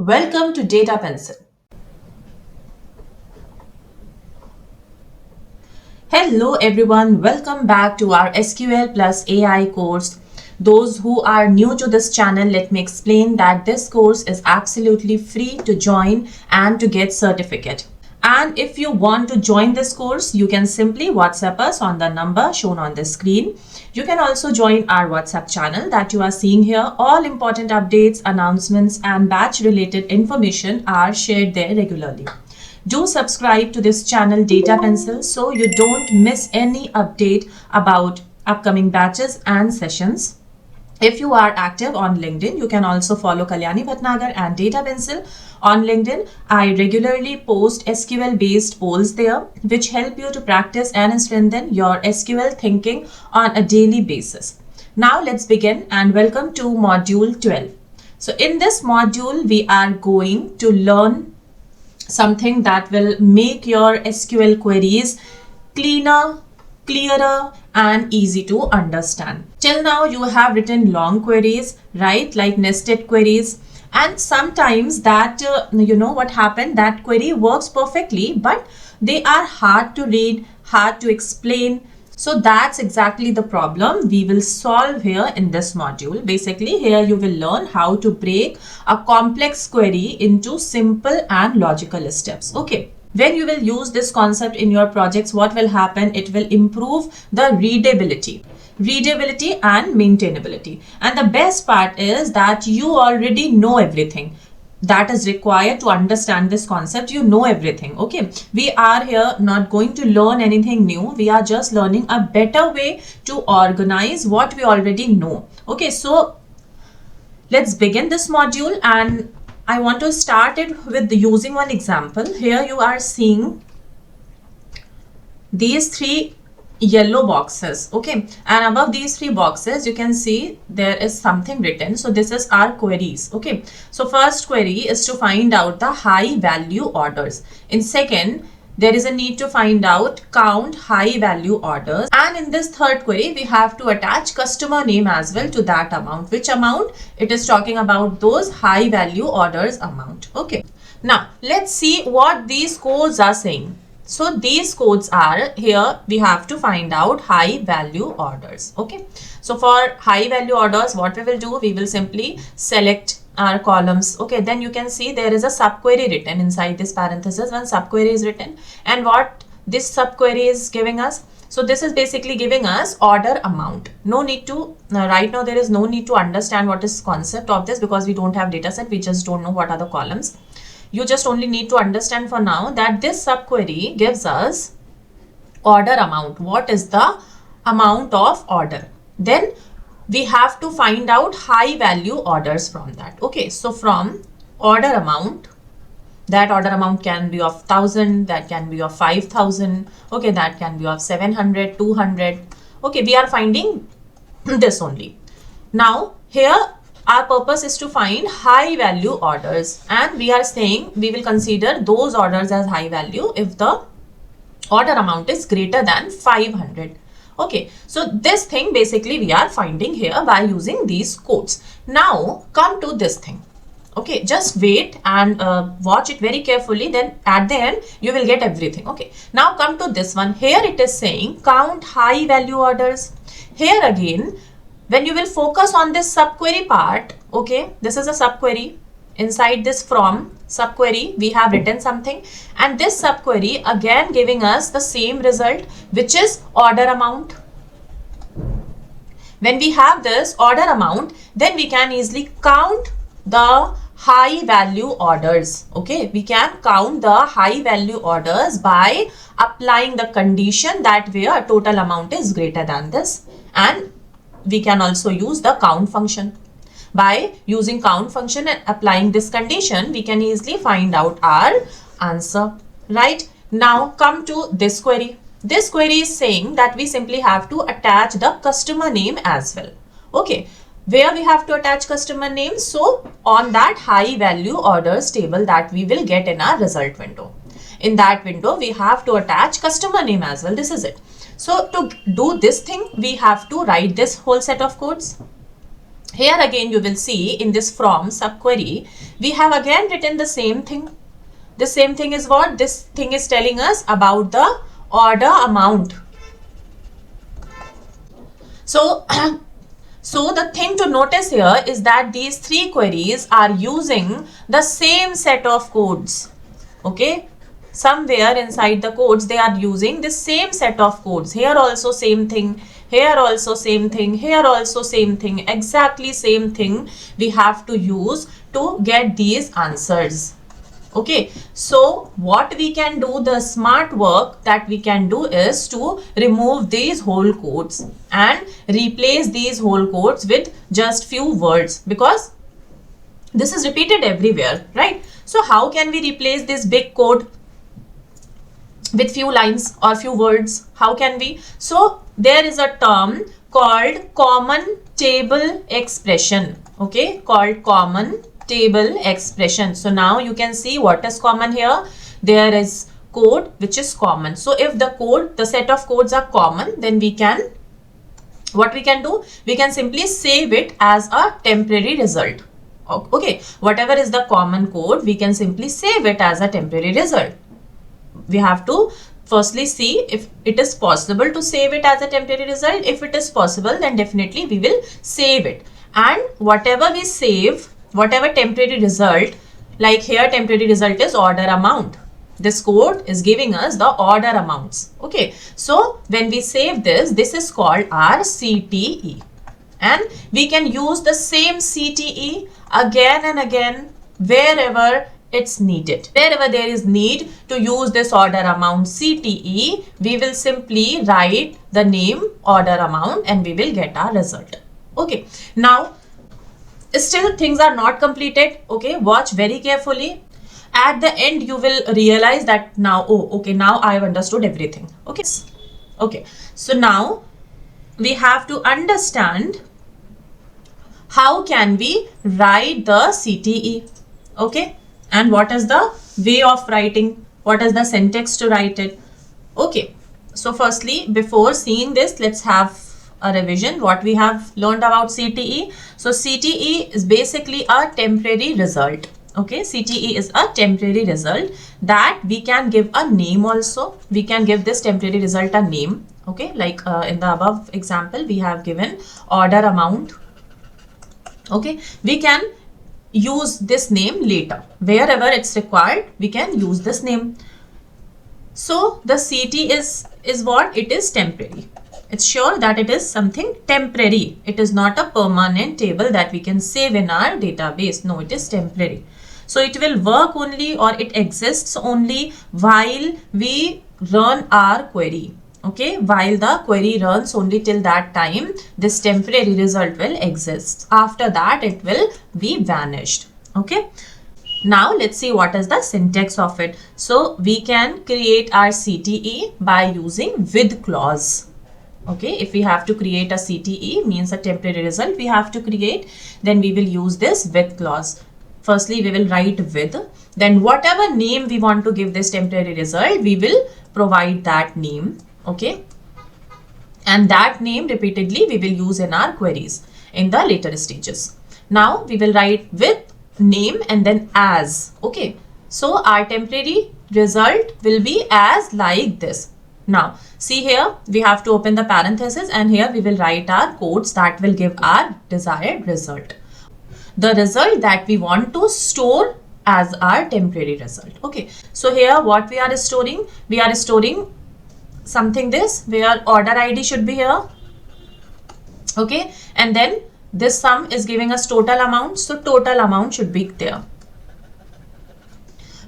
Welcome to DataPencil. Hello everyone, welcome back to our SQL plus AI course. Those who are new to this channel, let me explain that this course is absolutely free to join and to get certificate. And if you want to join this course, you can simply WhatsApp us on the number shown on the screen. You can also join our WhatsApp channel that you are seeing here. All important updates, announcements and batch related information are shared there regularly. Do subscribe to this channel DataPencil so you don't miss any update about upcoming batches and sessions. If you are active on LinkedIn, you can also follow Kalyani Bhatnagar and DataPencil on LinkedIn. I regularly post SQL based polls there which help you to practice and strengthen your SQL thinking on a daily basis. Now let's begin and welcome to Module 12. So in this module, we are going to learn something that will make your SQL queries cleaner, clearer and easy to understand. Till now you have written long queries, right, like nested queries, and sometimes that what happened, that query works perfectly but they are hard to read, hard to explain. So that's exactly the problem we will solve here in this module. Basically here you will learn how to break a complex query into simple and logical steps. Okay. When you will use this concept in your projects, what will happen? It will improve the readability and maintainability. And the best part is that you already know everything that is required to understand this concept. You know everything. Okay, we are here not going to learn anything new. We are just learning a better way to organize what we already know. Okay, so let's begin this module, and I want to start it with using one example. Here you are seeing these three yellow boxes. Okay, and above these three boxes you can see there is something written. So this is our queries. Okay, so first query is to find out the high value orders. In second, there is a need to find out count high value orders, and in this third query we have to attach customer name as well to that amount. Which amount? It is talking about those high value orders amount. Okay, now let's see what these codes are saying. So these codes are, here we have to find out high value orders. Okay, so for high value orders, what we will do, we will simply select our columns. Okay, then you can see there is a subquery written inside this parenthesis. One subquery is written, and what this subquery is giving us, so this is basically giving us order amount. No need to right now, there is no need to understand what is concept of this because we don't have data set. We just don't know what are the columns. You just only need to understand for now that this subquery gives us order amount. What is the amount of order? Then we have to find out high value orders from that. Okay, so from order amount, that order amount can be of 1000, that can be of 5000. Okay, that can be of 700, 200. Okay, we are finding this only. Now here our purpose is to find high value orders, and we are saying we will consider those orders as high value if the order amount is greater than 500. Okay, so this thing basically we are finding here by using these codes. Now come to this thing. Okay, just wait and watch it very carefully, then at the end you will get everything. Okay, now come to this one. Here it is saying count high value orders. Here again, when you will focus on this subquery part, okay, this is a subquery. Inside this from subquery we have written something, and this subquery again giving us the same result, which is order amount. When we have this order amount, then we can easily count the high value orders. Okay, we can count the high value orders by applying the condition that where total amount is greater than this, and we can also use the count function. By using count function and applying this condition, we can easily find out our answer. Right, now come to this query. This query is saying that we simply have to attach the customer name as well. Okay, where we have to attach customer name? So on that high value orders table that we will get in our result window. In that window we have to attach customer name as well. This is it. So to do this thing, we have to write this whole set of codes. Here again you will see in this from subquery, we have again written the same thing. The same thing is what? This thing is telling us about the order amount. So, so the thing to notice here is that these three queries are using the same set of codes. Okay. Somewhere inside the codes, they are using the same set of codes. Here also same thing. Here also same thing. Here also same thing. Exactly same thing we have to use to get these answers. Okay, so what we can do, the smart work that we can do is to remove these whole codes and replace these whole codes with just few words, because this is repeated everywhere, right? So how can we replace this big code with few lines or few words? How can we? So there is a term called common table expression. Okay, called common table expression. So now you can see what is common here. There is code which is common. So if the code, the set of codes are common, then we can, what we can do, we can simply save it as a temporary result. Okay, whatever is the common code, we can simply save it as a temporary result. We have to firstly see if it is possible to save it as a temporary result. If it is possible, then definitely we will save it. And whatever we save, whatever temporary result, like here temporary result is order amount. This code is giving us the order amounts. Okay, so when we save this, this is called our CTE. And we can use the same CTE again and again wherever it's needed. Wherever there is need to use this order amount CTE, we will simply write the name order amount and we will get our result. Okay, now still things are not completed. Okay, watch very carefully. At the end you will realize that now, oh okay, now I have understood everything. Okay, okay, so now we have to understand how can we write the CTE. Okay, and what is the way of writing, what is the syntax to write it. Okay, so firstly, before seeing this, let's have a revision what we have learned about CTE. So CTE is basically a temporary result. Okay, CTE is a temporary result that we can give a name also. We can give this temporary result a name. Okay, like in the above example, we have given order amount. Okay, we can use this name later. Wherever it's required, we can use this name. So the CT is what? It is temporary. It's sure that it is something temporary. It is not a permanent table that we can save in our database. No, it is temporary. So it will work only, or it exists only while we run our query. Okay, while the query runs, only till that time this temporary result will exist. After that it will be vanished. Okay, now let's see what is the syntax of it. So we can create our CTE by using with clause. Okay, if we have to create a CTE, means a temporary result we have to create, then we will use this with clause. Firstly we will write with, then whatever name we want to give this temporary result, we will provide that name. Okay, and that name repeatedly we will use in our queries in the later stages. Now we will write with name and then as. Okay, so our temporary result will be as like this. Now see here, we have to open the parenthesis and here we will write our codes that will give our desired result, the result that we want to store as our temporary result. Okay, so here what we are storing, we are storing something this, where order ID should be here. Okay, and then this sum is giving us total amount, so total amount should be there.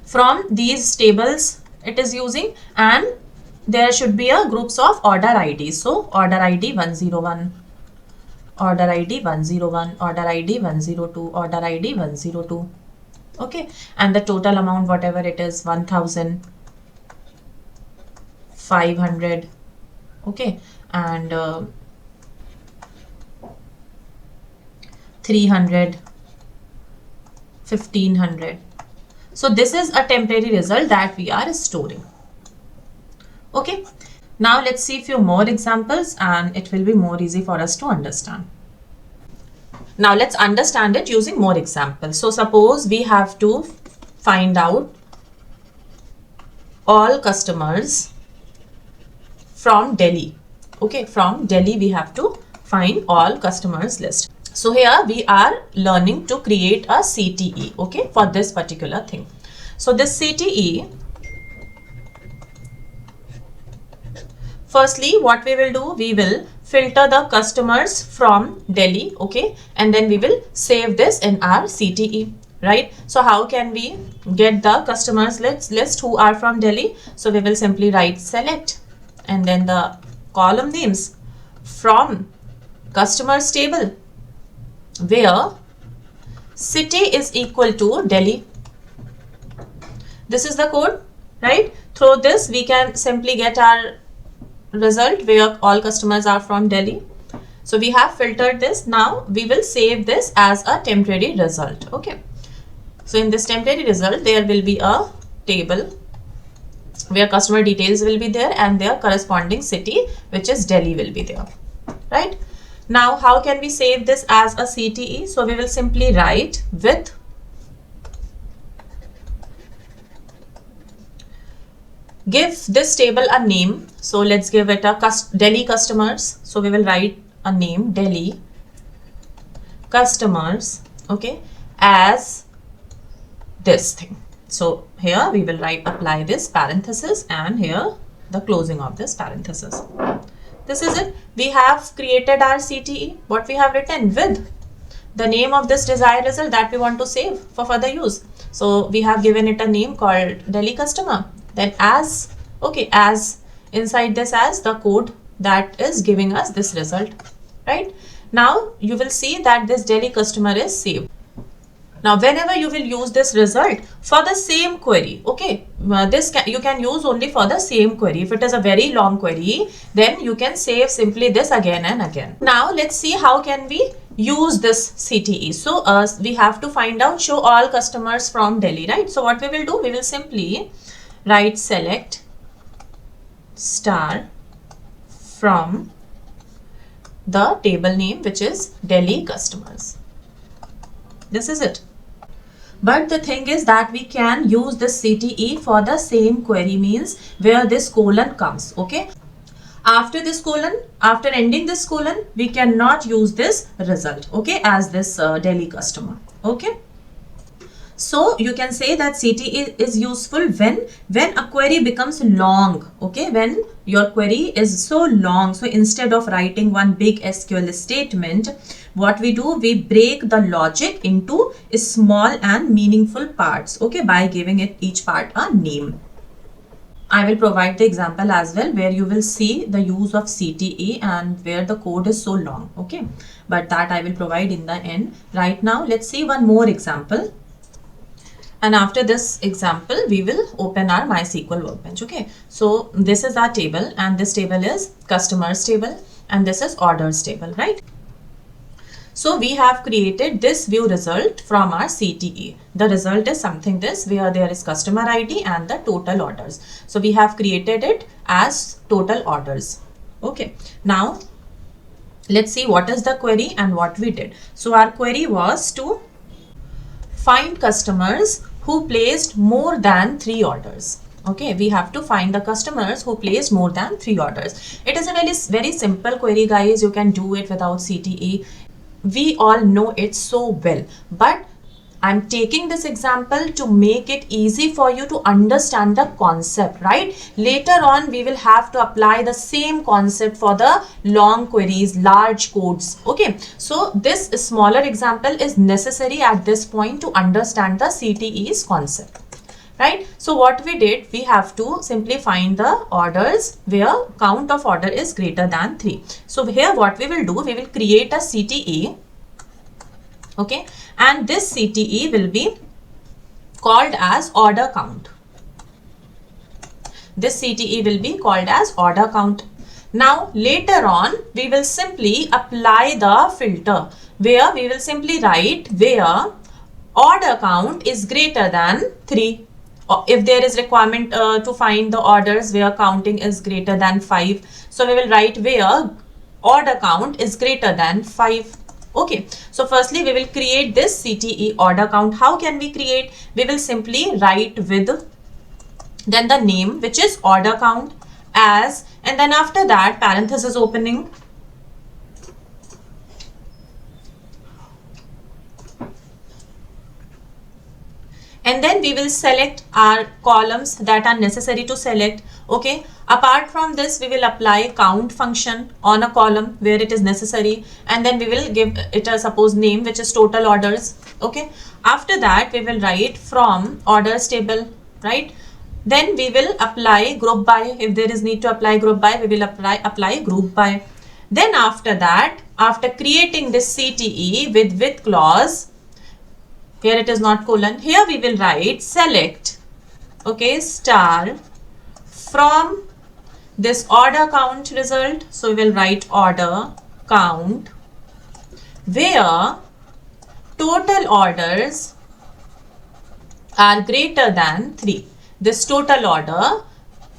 From these tables it is using, and there should be a groups of order IDs. So order ID 101, order ID 101, order ID 102, order ID 102. Okay, and the total amount whatever it is, 1,500. Okay, and 300, 1,500. So this is a temporary result that we are storing. Okay, now let's see a few more examples and it will be more easy for us to understand. Now let's understand it using more examples. So suppose we have to find out all customers from Delhi. Okay, from Delhi we have to find all customers list. So here we are learning to create a CTE, okay, for this particular thing. So this CTE, firstly what we will do, we will filter the customers from Delhi, okay, and then we will save this in our CTE, right? So how can we get the customers list who are from Delhi? So we will simply write select and then the column names from customers table where city is equal to Delhi. This is the code, right? Through this we can simply get our result where all customers are from Delhi. So we have filtered this. Now we will save this as a temporary result, okay? So in this temporary result there will be a table where customer details will be there and their corresponding city, which is Delhi, will be there, right? Now how can we save this as a CTE? So we will simply write with give this table a name. So let's give it a Delhi customers. So we will write a name Delhi customers, okay, as this thing. So here we will write apply this parenthesis and here the closing of this parenthesis. This is it. We have created our CTE. What we have written with the name of this desired result that we want to save for further use. So we have given it a name called Delhi customer. Then as, okay, as inside this as the code that is giving us this result, right? Now you will see that this Delhi customer is saved. Now whenever you will use this result for the same query, okay, you can use only for the same query. If it is a very long query, then you can save simply this again and again. Now let's see how can we use this CTE. So we have to find out show all customers from Delhi, right? So what we will do, we will simply write select star from the table name, which is Delhi customers. This is it. But the thing is that we can use this CTE for the same query, means where this colon comes, okay. After this colon, after ending this colon, we cannot use this result, okay, as this Delhi customer, okay. So you can say that CTE is useful when a query becomes long, okay, when your query is so long. So instead of writing one big SQL statement, what we do, we break the logic into small and meaningful parts, okay, by giving it each part a name. I will provide the example as well where you will see the use of CTE and where the code is so long, okay, but that I will provide in the end. Right now let's see one more example. And after this example, we will open our MySQL workbench, okay. So this is our table and this table is customers table and this is orders table, right? So we have created this view result from our CTE. The result is something this where there is customer ID and the total orders. So we have created it as total orders, okay. Now let's see what is the query and what we did. So our query was to find customers who placed more than 3 orders, okay. We have to find the customers who placed more than 3 orders. It is a very simple query, guys. You can do it without CTE. We all know it so well, but I'm taking this example to make it easy for you to understand the concept, right? Later on, we will have to apply the same concept for the long queries, large codes, okay? So this smaller example is necessary at this point to understand the CTE's concept, right? So what we did, we have to simply find the orders where count of order is greater than 3. So here what we will do, we will create a CTE, okay, and this CTE will be called as order count. This CTE will be called as order count. Now later on we will simply apply the filter where we will simply write where order count is greater than 3. If there is requirement to find the orders where counting is greater than 5, so we will write where order count is greater than 5. Okay, so firstly we will create this CTE order count. How can we create? We will simply write with then the name, which is order count, as, and then after that parenthesis opening, and then we will select our columns that are necessary to select. Okay, apart from this we will apply count function on a column where it is necessary, and then we will give it a suppose name, which is total orders. Okay, after that we will write from orders table, right? Then we will apply group by. If there is need to apply group by, we will apply group by. Then after that, after creating this CTE with clause, here it is not colon, here we will write select, okay, star from this order count result. So we will write order count where total orders are greater than 3. This total order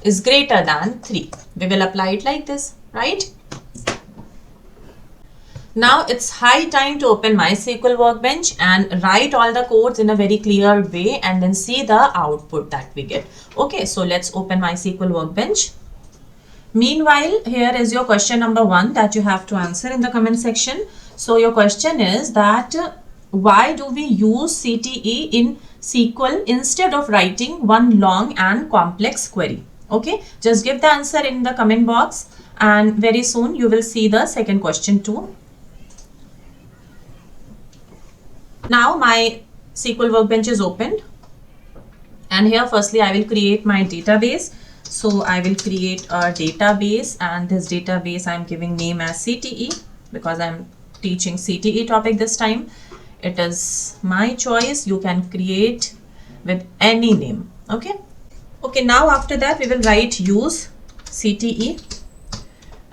is greater than 3. We will apply it like this, right? Now it's high time to open MySQL Workbench and write all the codes in a very clear way and then see the output that we get. Okay, so let's open MySQL Workbench. Meanwhile, here is your question number 1 that you have to answer in the comment section. So your question is that why do we use CTE in SQL instead of writing one long and complex query? Okay, just give the answer in the comment box and very soon you will see the second question too. Now my SQL Workbench is opened and here firstly I will create my database. So I will create a database and this database I am giving name as CTE because I am teaching CTE topic this time. It is my choice. You can create with any name. Okay. Okay. Now after that we will write use CTE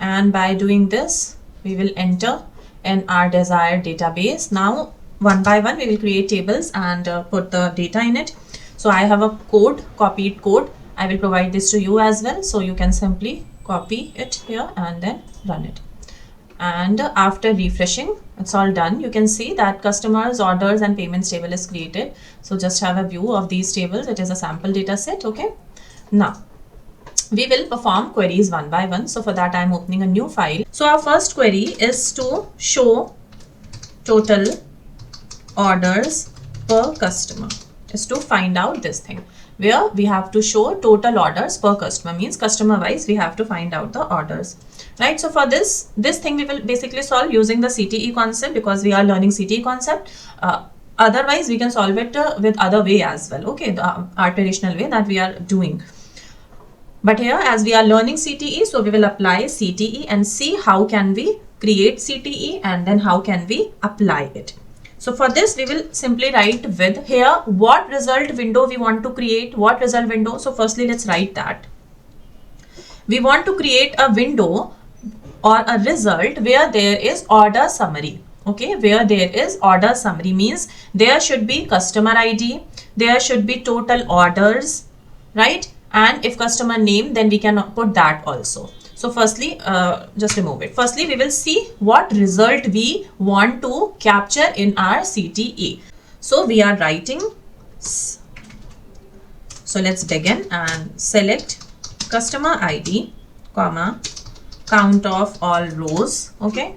and by doing this we will enter in our desired database. Now one by one we will create tables and put the data in it. So I have a code, copied code. I will provide this to you as well. So you can simply copy it here and then run it. And after refreshing, it's all done. You can see that customers, orders and payments table is created. So just have a view of these tables. It is a sample data set. Okay. Now we will perform queries one by one. So for that I am opening a new file. So our first query is to show total orders per customer, is to find out this thing where we have to show total orders per customer, means customer wise we have to find out the orders, right? So for this thing we will basically solve using the CTE concept because we are learning CTE concept. Otherwise we can solve it with other way as well. Okay, our traditional way that we are doing. But here as we are learning CTE, so we will apply CTE and see how can we create CTE and then how can we apply it. So for this we will simply write with here what result window we want to create, what result window. So firstly let's write that. We want to create a window or a result where there is order summary. Okay, where there is order summary means there should be customer ID, there should be total orders, right? And if customer name, then we can put that also. So firstly, just remove it. Firstly, we will see what result we want to capture in our CTE. So we are writing. So let's begin and select customer ID, comma, count of all rows. Okay.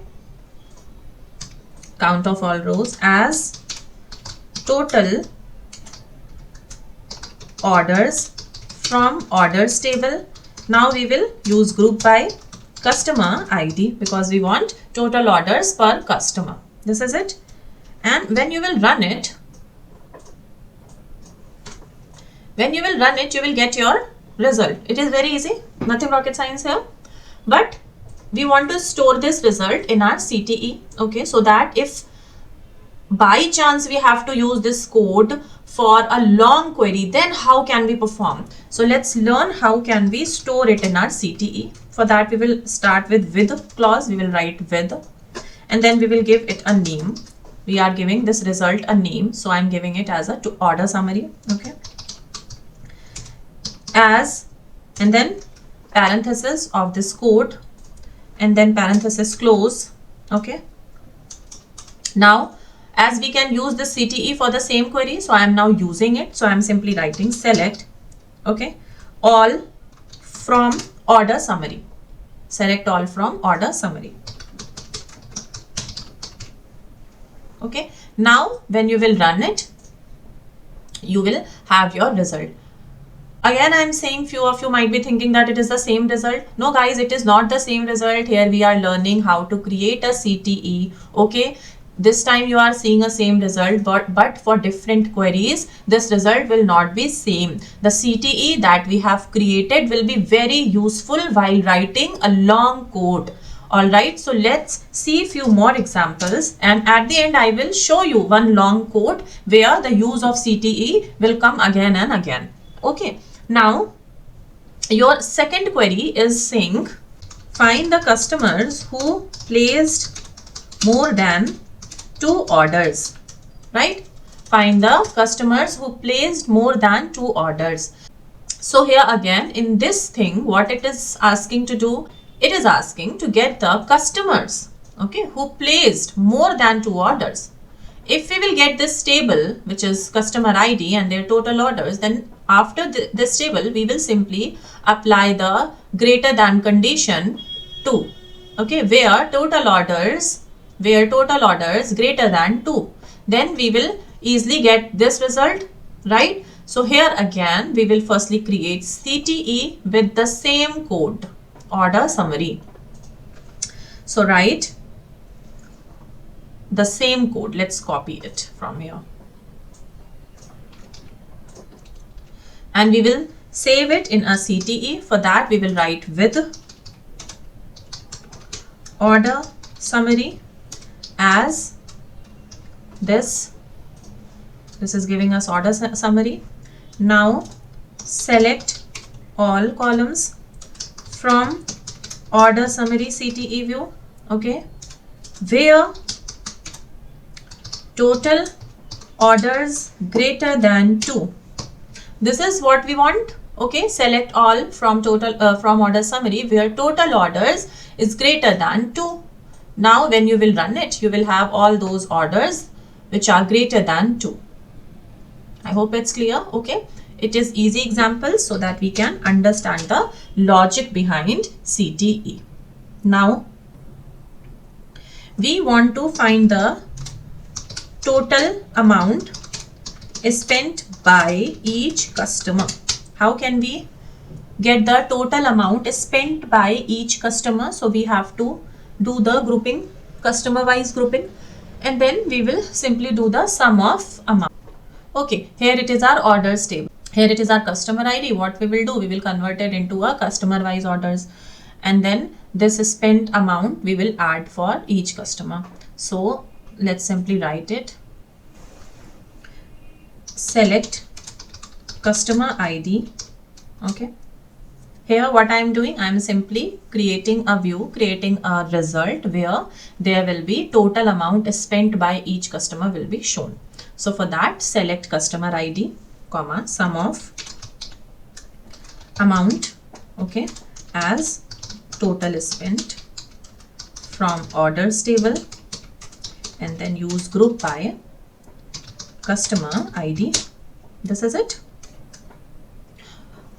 Count of all rows as total orders from orders table. Now we will use group by customer ID because we want total orders per customer. This is it. And when you will run it, you will get your result. It is very easy, nothing rocket science here. But we want to store this result in our CTE. Okay, so that if by chance we have to use this code for a long query, then how can we perform? So let's learn how can we store it in our CTE. For that we will start with clause. We will write with and then we will give it a name. We are giving this result a name, so I'm giving it as a to order summary. Okay, as, and then parenthesis of this code and then parenthesis close. Okay, Now, as we can use the CTE for the same query, so I am now using it. So I am simply writing select, okay, all from order summary. Select all from order summary. Okay. Now, when you will run it, you will have your result. Again, I am saying few of you might be thinking that it is the same result. No guys, it is not the same result. Here we are learning how to create a CTE. Okay. This time you are seeing a same result, but for different queries, this result will not be same. The CTE that we have created will be very useful while writing a long code. Alright, so let's see few more examples, and at the end I will show you one long code where the use of CTE will come again and again. Okay, now your second query is saying find the customers who placed more than 2 orders, right? Find the customers who placed more than 2 orders. So here again in this thing, what it is asking to do, it is asking to get the customers, okay, who placed more than 2 orders. If we will get this table, which is customer ID and their total orders, then after this table, we will simply apply the greater than condition to, okay, where total orders greater than 2. Then we will easily get this result, right? So here again, we will firstly create CTE with the same code, order summary. So write the same code. Let's copy it from here. And we will save it in a CTE. For that, we will write with order summary as this is giving us order summary. Now select all columns from order summary CTE view, okay, where total orders greater than 2. This is what we want, okay. Select all from total from order summary where total orders is greater than 2. Now when you will run it, you will have all those orders which are greater than 2. I hope it's clear, okay. It is easy examples so that we can understand the logic behind CTE. Now we want to find the total amount spent by each customer. How can we get the total amount spent by each customer? So we have to do the grouping, customer wise grouping, and then we will simply do the sum of amount. Okay, here it is our orders table. Here it is our customer ID. What we will do, we will convert it into a customer wise orders, and then this spent amount we will add for each customer. So let's simply write it. Select customer ID, okay. Here what I am doing, I am simply creating a view, creating a result where there will be total amount spent by each customer will be shown. So for that, select customer ID, comma, sum of amount, okay, as total spent from orders table, and then use group by customer ID. This is it.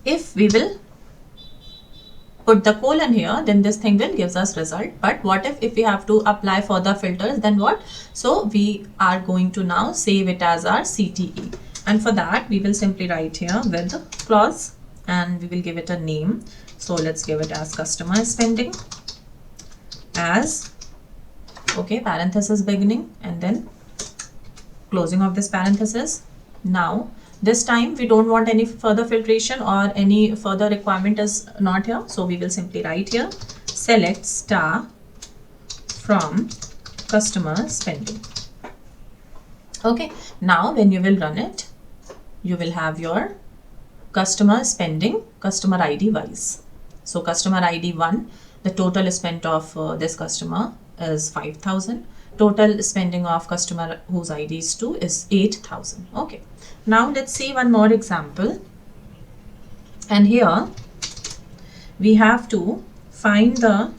If we will put the colon here, then this thing will gives us result. But what if we have to apply further filters, then what? So we are going to now save it as our CTE, and for that we will simply write here with clause, and we will give it a name. So let's give it as customer spending as, okay, parenthesis beginning and then closing of this parenthesis. Now this time we don't want any further filtration or any further requirement is not here. So we will simply write here select star from customer spending. Okay, now when you will run it, you will have your customer spending customer ID wise. So customer ID 1, the total spent of this customer is 5,000. Total spending of customer whose ID is 2 is 8,000. Okay. Now let's see one more example. And here we have to find the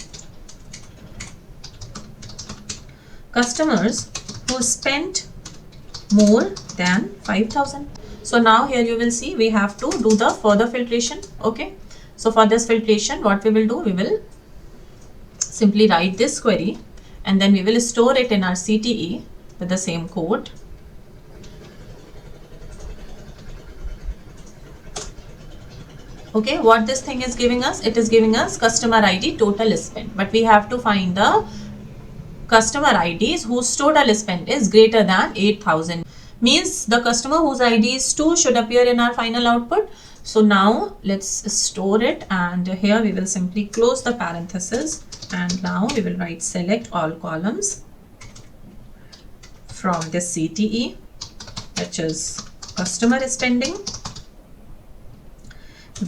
customers who spent more than 5,000. So now here you will see we have to do the further filtration. Okay, so for this filtration, what we will do, we will simply write this query and then we will store it in our CTE with the same code. Okay, what this thing is giving us, it is giving us customer ID total spend, but we have to find the customer IDs whose total spend is greater than 8,000. Means the customer whose ID is 2 should appear in our final output. So now let's store it, and here we will simply close the parenthesis, and now we will write select all columns from this CTE, which is customer spending,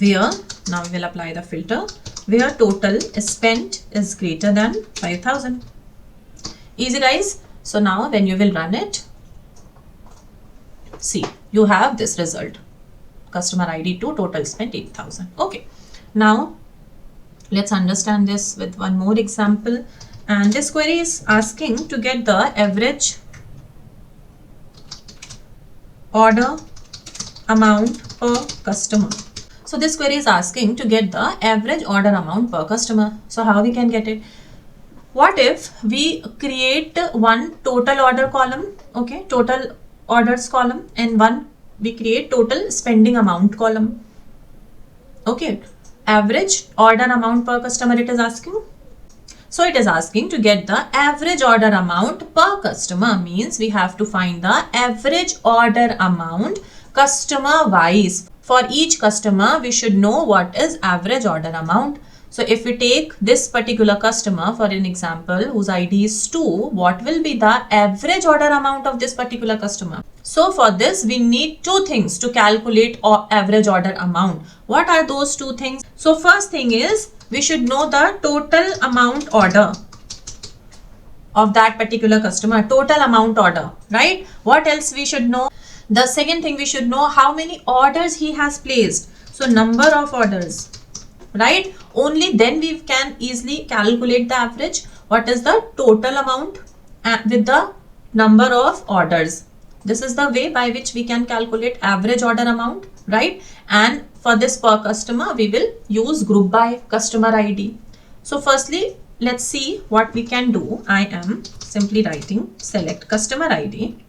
where now we will apply the filter where total spent is greater than 5,000. Easy guys. So now when you will run it, see you have this result, customer ID to total spent 8,000. Okay, now let's understand this with one more example, and this query is asking to get the average order amount per customer. So this query is asking to get the average order amount per customer. So how we can get it? What if we create one total order column, okay, total orders column, and one we create total spending amount column. Okay, average order amount per customer it is asking. So it is asking to get the average order amount per customer, means we have to find the average order amount customer wise. For each customer, we should know what is average order amount. So if we take this particular customer for an example whose ID is 2, what will be the average order amount of this particular customer? So for this, we need two things to calculate average order amount. What are those two things? So first thing is, we should know the total amount order of that particular customer, total amount order, right? What else we should know? The second thing, we should know how many orders he has placed. So number of orders, right? Only then we can easily calculate the average. What is the total amount with the number of orders? This is the way by which we can calculate average order amount, right? And for this per customer, we will use group by customer ID. So firstly, let's see what we can do. I am simply writing select customer ID,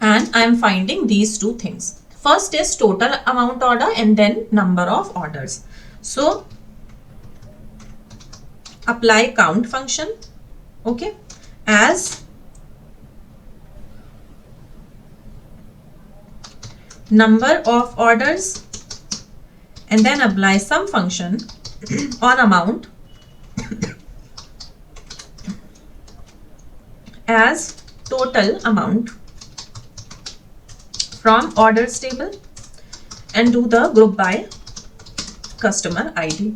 and I am finding these two things. First is total amount order and then number of orders. So apply count function, okay, as number of orders, and then apply sum function on amount as total amount from orders table, and do the group by customer ID.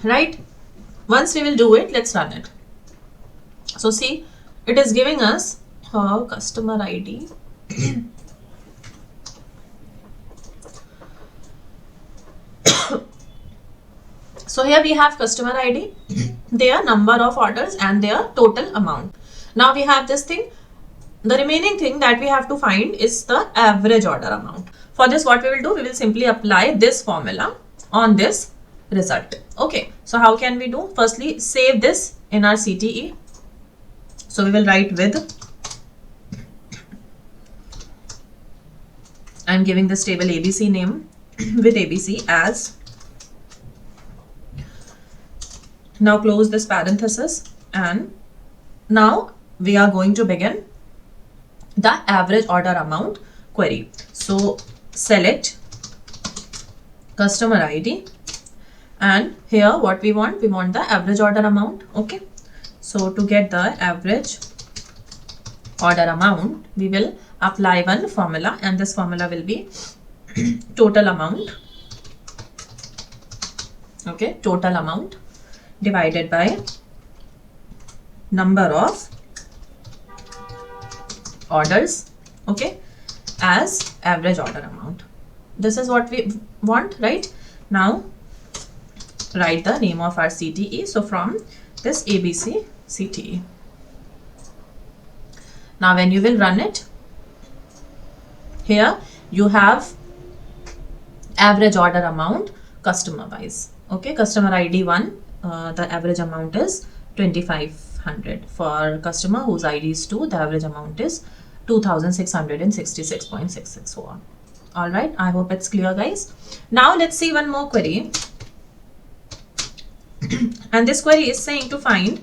Right? Once we will do it, let's run it. So see, it is giving us her customer ID. So here we have customer ID, their number of orders and their total amount. Now we have this thing. The remaining thing that we have to find is the average order amount. For this, what we will do, we will simply apply this formula on this result. Okay, so how can we do? Firstly, save this in our CTE. So we will write with, I am giving this table ABC name with ABC as. Now close this parenthesis, and now we are going to begin the average order amount query. So select customer ID, and here what we want the average order amount. Okay, so to get the average order amount, we will apply one formula, and this formula will be total amount. Okay, total amount divided by number of orders, okay, as average order amount. This is what we want, right? Now write the name of our CTE. So from this ABC CTE. Now when you will run it, here you have average order amount customer wise. Okay, customer ID 1, the average amount is 2500. For customer whose ID is 2, the average amount is 2666.66, so on. All right, I hope it's clear, guys. Now let's see one more query. And this query is saying to find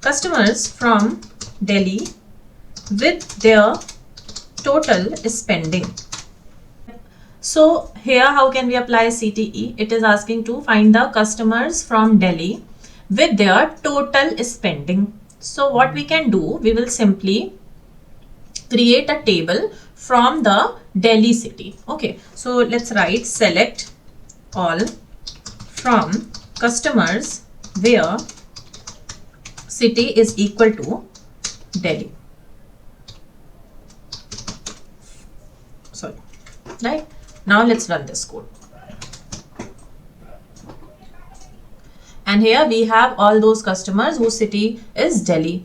customers from Delhi with their total spending. So here how can we apply CTE? It is asking to find the customers from Delhi with their total spending. So what we can do, we will simply create a table from the Delhi city. Okay, so let's write select all from customers where city is equal to Delhi. Sorry, right? Now let's run this code. And here we have all those customers whose city is Delhi.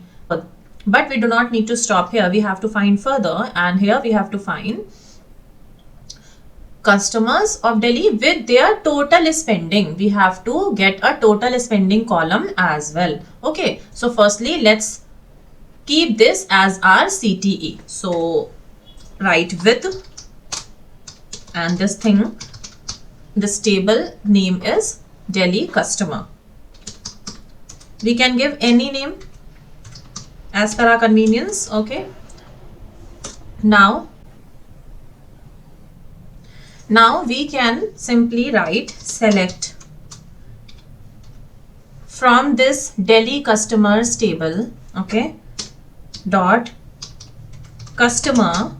But we do not need to stop here. We have to find further, and here we have to find customers of Delhi with their total spending. We have to get a total spending column as well. Okay, so firstly let's keep this as our CTE. So write with, and this thing, this table name is Delhi customer. We can give any name as per our convenience. Okay, now we can simply write select from this Delhi customers table, okay, dot customer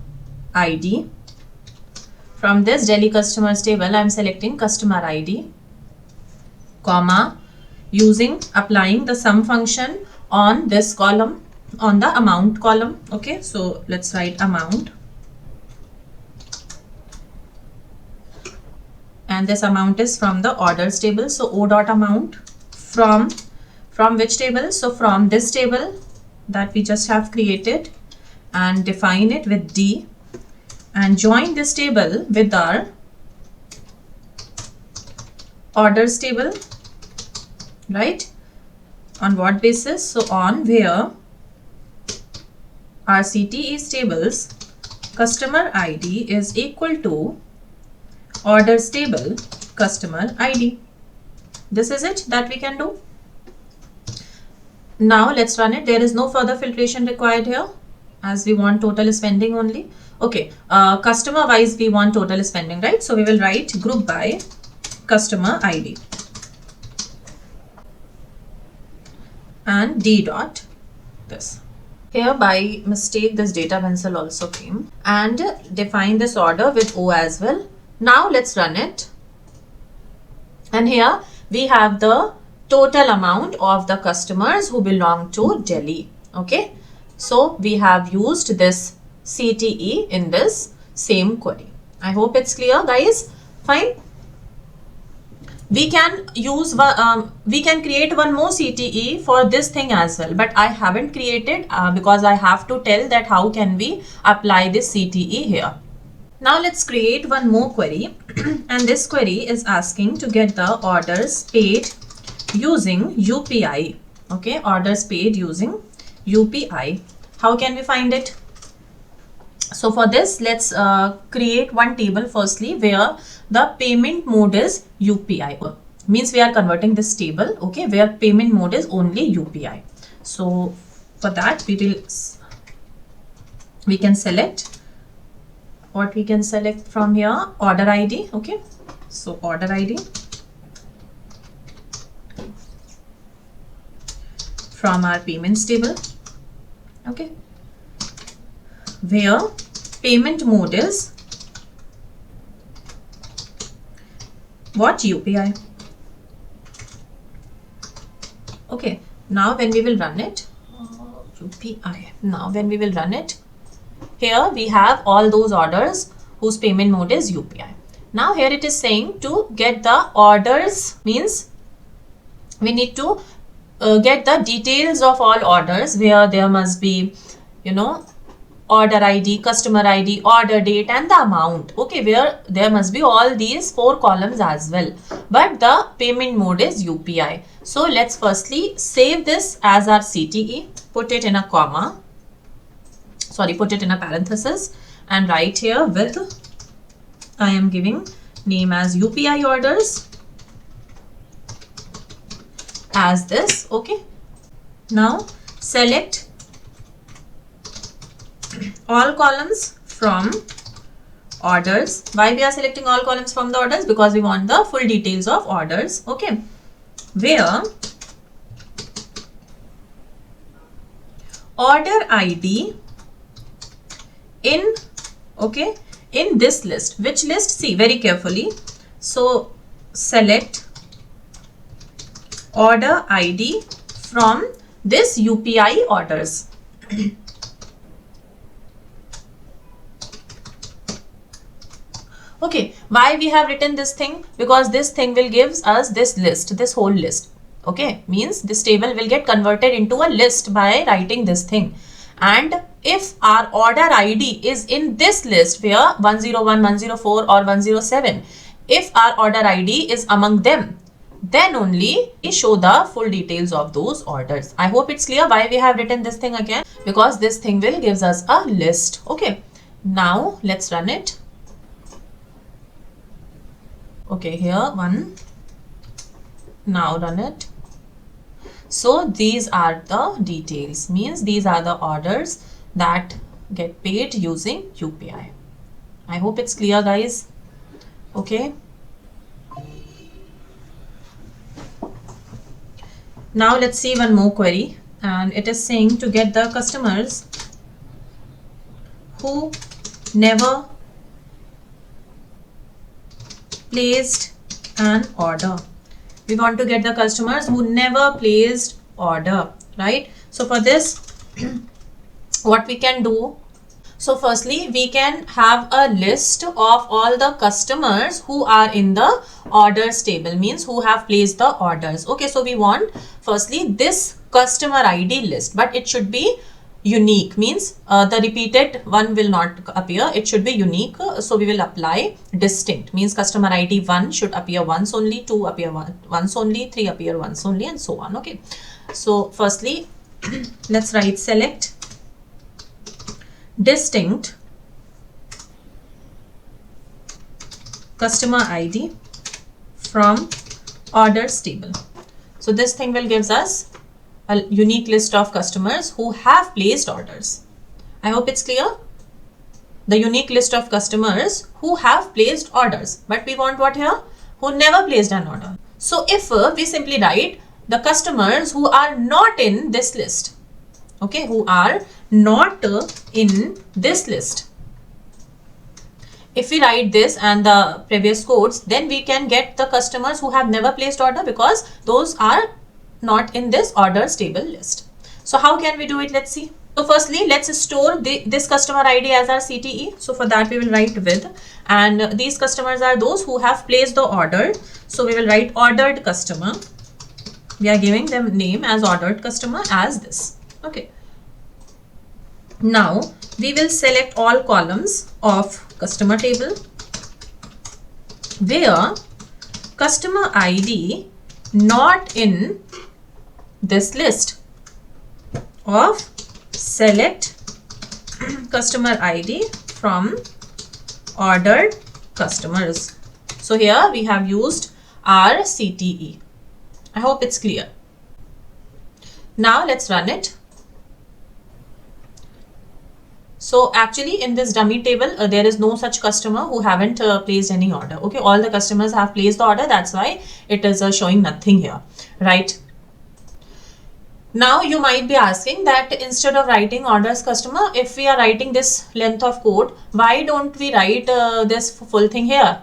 ID. From this Delhi customers table, I am selecting customer ID, comma, applying the sum function on this column, on the amount column. Okay, so let's write amount, and this amount is from the orders table. So O dot amount from which table? So from this table that we just have created, and define it with D, and join this table with our orders table, right? On what basis? So on where our CTEs tables customer ID is equal to orders table customer ID. This is it that we can do. Now let's run it. There is no further filtration required here, as we want total spending only. Okay, customer wise we want total spending, right? So we will write group by customer ID and D dot this. Here by mistake this DataPencil also came, and define this order with O as well. Now let's run it, and here we have the total amount of the customers who belong to Delhi. Okay, so we have used this CTE in this same query. I hope it's clear, guys. Fine. We can use we can create one more CTE for this thing as well, but I haven't created because I have to tell that how can we apply this CTE here. Now let's create one more query, and this query is asking to get the orders paid using UPI. Okay, orders paid using UPI. How can we find it? So for this, let's create one table firstly where the payment mode is UPI. Means we are converting this table, okay, where payment mode is only UPI. So for that we can select what we can select from here, order ID. Okay, so order ID from our payments table, okay, where payment mode is what? UPI. Okay, now when we will run it, UPI. Now when we will run it, here we have all those orders whose payment mode is UPI. Now here it is saying to get the orders, means we need to get the details of all orders, where there must be, you know, order ID, customer ID, order date, and the amount. Okay, where there must be all these 4 columns as well. But the payment mode is UPI. So let's firstly save this as our CTE, put it in a comma, put it in a parenthesis, and write here with, I am giving name as UPI orders as this. Okay, now select all columns from orders. Why we are selecting all columns from the orders? Because we want the full details of orders. Okay, where order ID in, okay, in this list. Which list? See very carefully. So select order ID from this UPI orders. Okay, why we have written this thing? Because this thing will gives us this list, this whole list. Okay, means this table will get converted into a list by writing this thing. And if our order ID is in this list, where 101, 104 or 107, if our order ID is among them, then only we show the full details of those orders. I hope it's clear why we have written this thing again, because this thing will gives us a list. Okay, now let's run it. Okay, here one. Now run it. So these are the details, means these are the orders that get paid using UPI. I hope it's clear, guys. Okay. Now let's see one more query, and it is saying to get the customers who never placed an order. We want to get the customers who never placed order, right? So for this, what we can do, so firstly we can have a list of all the customers who are in the orders table, means who have placed the orders. Okay, so we want firstly this customer ID list, but it should be unique, means the repeated one will not appear, it should be unique. So we will apply distinct, means customer ID 1 should appear once only, 2 appear once only, 3 appear once only, and so on. Okay, so firstly let's write select distinct customer ID from orders table. So this thing will gives us a unique list of customers who have placed orders. I hope it's clear. The unique list of customers who have placed orders, but we want what here? Who never placed an order. So if we simply write the customers who are not in this list, okay, who are not in this list. If we write this and the previous codes, then we can get the customers who have never placed order, because those are not in this orders table list. So how can we do it? Let's see. So firstly, let's store this customer ID as our CTE. So for that we will write with, and these customers are those who have placed the order. So we will write ordered customer. We are giving them name as ordered customer as this. Okay. Now we will select all columns of customer table, where customer ID not in this list of select customer ID from ordered customers. So here we have used our CTE. I hope it's clear. Now let's run it. So actually in this dummy table, there is no such customer who haven't placed any order. Okay, all the customers have placed the order. That's why it is showing nothing here, right? Now you might be asking that instead of writing orders customer, if we are writing this length of code, why don't we write this full thing here?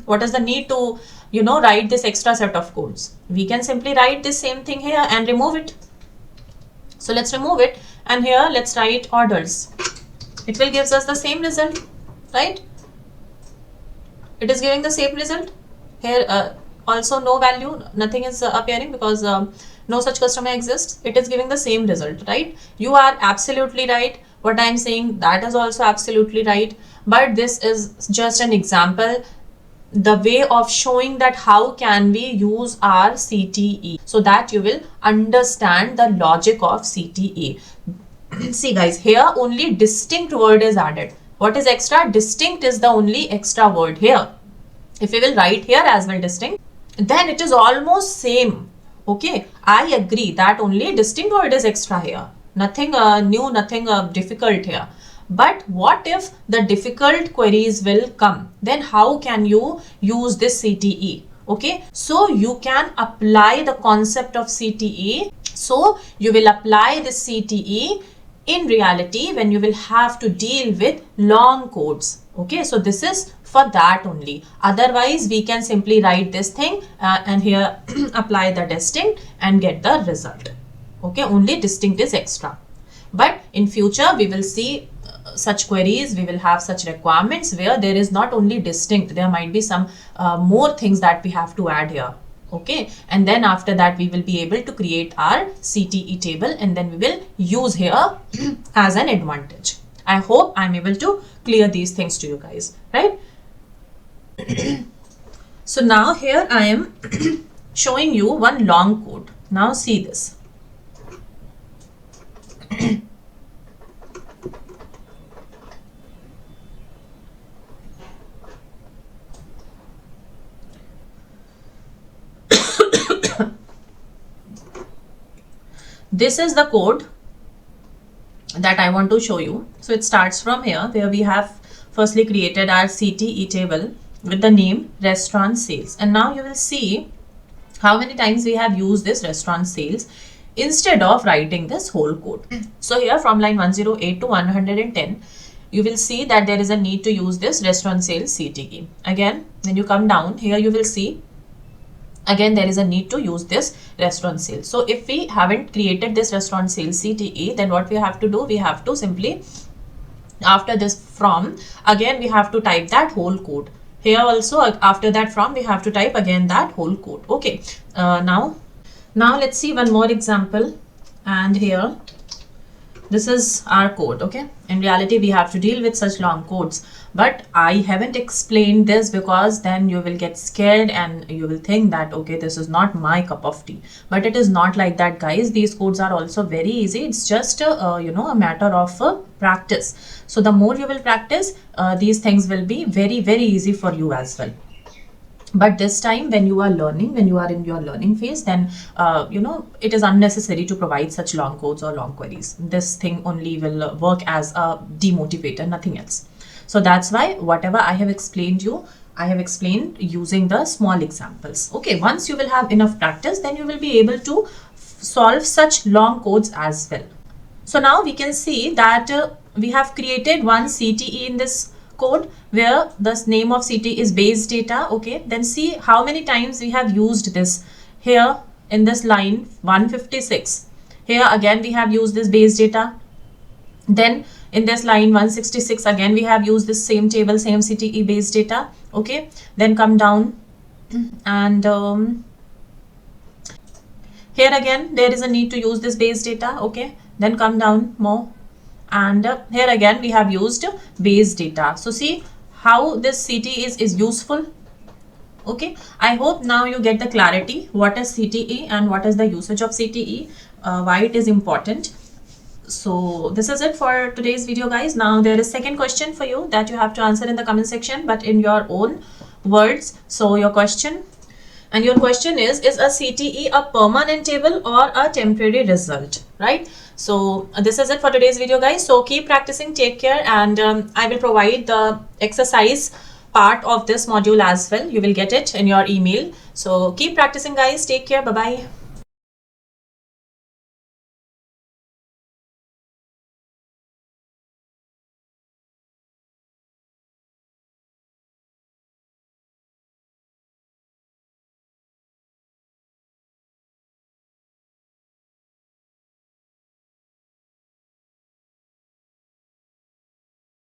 What is the need to, you know, write this extra set of codes? We can simply write this same thing here and remove it. So let's remove it, and here let's write orders. It will gives us the same result, right? It is giving the same result. Here also no value, nothing is appearing because no such customer exists. It is giving the same result, right? You are absolutely right. What I am saying, that is also absolutely right. But this is just an example, the way of showing that how can we use our CTE, so that you will understand the logic of CTE. See guys, here only distinct word is added. What is extra? Distinct is the only extra word here. If we will write here as well distinct, then it is almost same. Okay, I agree that only distinct word is extra here. Nothing new, nothing difficult here. But what if the difficult queries will come? Then how can you use this CTE? Okay, so you can apply the concept of CTE. So you will apply this CTE in reality when you will have to deal with long codes. Okay, so this is for that only. Otherwise, we can simply write this thing and here apply the distinct and get the result. Okay, only distinct is extra. But in future, we will see such queries, we will have such requirements where there is not only distinct, there might be some more things that we have to add here. Okay, and then after that we will be able to create our CTE table and then we will use here as an advantage. I hope I'm able to clear these things to you guys, right? So now here I am showing you one long code. Now see this. This is the code that I want to show you. So it starts from here where we have firstly created our CTE table with the name restaurant sales. And now you will see how many times we have used this restaurant sales instead of writing this whole code. So here from line 108 to 110, you will see that there is a need to use this restaurant sales CTE. Again, when you come down here, you will see again there is a need to use this restaurant sales. So if we haven't created this restaurant sales CTE, then what we have to do, we have to simply after this from, again we have to type that whole code. Here also after that from, we have to type again that whole code. Okay, now let's see one more example. And here this is our code. Okay, in reality we have to deal with such long codes, but I haven't explained this because then you will get scared and you will think that okay, this is not my cup of tea. But it is not like that guys. These codes are also very easy. It's just a matter of practice. So the more you will practice, these things will be very, very easy for you as well. But this time when you are learning, when you are in your learning phase, then it is unnecessary to provide such long codes or long queries. This thing only will work as a demotivator, nothing else. So that's why whatever I have explained you, I have explained using the small examples. Okay, once you will have enough practice, then you will be able to solve such long codes as well. So now we can see that we have created one CTE in this code where the name of CTE is base data. Okay, then see how many times we have used this. Here in this line 156, here again we have used this base data. Then in this line 166, again we have used this same table, same CTE base data. Okay, then come down and here again there is a need to use this base data. Okay, then come down more and here again we have used base data. So see how this CTE is useful. Okay, I hope now you get the clarity what is CTE and what is the usage of CTE, why it is important. So this is it for today's video guys. Now there is second question for you that you have to answer in the comment section, but in your own words. So your question is a CTE a permanent table or a temporary result, right? So this is it for today's video guys. So keep practicing, take care, and I will provide the exercise part of this module as well. You will get it in your email. So keep practicing guys, take care, bye bye.